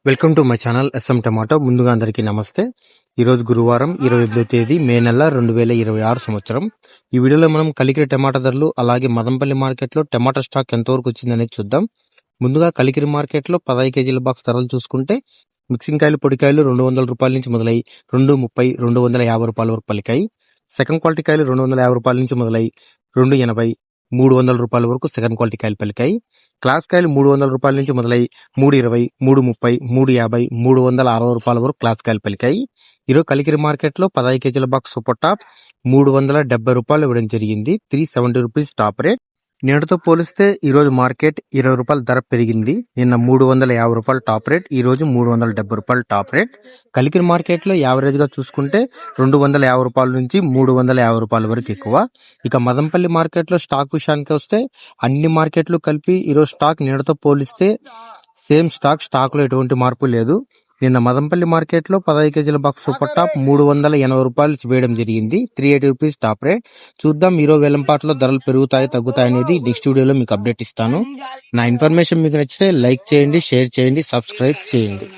Welcome to my channel S M tomato. ముందుగా అందరికీ నమస్తే. ఈరోజు గురువారం 28వ తేదీ మే నెల 2026 సంవత్సరం. ఈ వీడియోలో మనం కలికిరి టమాటా ధరలు అలాగే మదంపల్లి మార్కెట్లో టమాటా స్టాక్ ఎంతవరకు వచ్చిందనేది చూద్దాం. ముందుగా కలికిరి మార్కెట్లో 15 కేజీల బాక్స్ ధరలు చూసుకుంటే మిక్సింగ్ కాయలు పొడికాయలు 200 రూపాయల నుంచి మొదలై 230 250 రూపాయల వరకు పలికాయి. సెకండ్ క్వాలిటీ కాయలు 250 రూపాయల నుంచి మొదలై 280 300 రూపాయల వరకు సెకండ్ క్వాలిటీ కాయలు పలికాయి. క్లాస్ కాయలు 300 రూపాయల నుంచి మొదలై 320 330 350 360 రూపాయల వరకు క్లాస్ కాయలు పలికాయి. ఈరోజు కలికిరి మార్కెట్లో 15 కేజీల బాక్స్ సూపర్ టాప్ 370 రూపాయలు ఇవ్వడం జరిగింది. 370 రూపీస్ టాప్ రేట్. నిన్నటితో పోలిస్తే ఈ రోజు మార్కెట్ 20 రూపాయల ధర పెరిగింది. నిన్న 350 రూపాయలు టాప్ రేట్, ఈ రోజు 370 రూపాయలు టాప్ రేట్. కలికిరి మార్కెట్ లో యావరేజ్ గా చూసుకుంటే 250 రూపాయల నుంచి 350 రూపాయల వరకు ఎక్కువ. ఇక మదంపల్లి మార్కెట్ లో స్టాక్ విషయానికి వస్తే అన్ని మార్కెట్లు కలిపి ఈరోజు స్టాక్ నిన్నటితో పోలిస్తే సేమ్ స్టాక్ లో ఎటువంటి మార్పు లేదు. నిన్న మదంపల్లి మార్కెట్ లో 15 కేజీల బాక్స్ సూపర్ టాప్ 380 రూపాయలు వేయడం జరిగింది. 380 రూపీస్ టాప్ రేట్. చూద్దాం ఈరోజు వేలంపాట్లో ధరలు పెరుగుతాయి తగ్గుతాయి అనేది నెక్స్ట్ వీడియోలో మీకు అప్డేట్ ఇస్తాను. నా ఇన్ఫర్మేషన్ మీకు నచ్చితే లైక్ చేయండి, షేర్ చేయండి, సబ్స్క్రైబ్ చేయండి.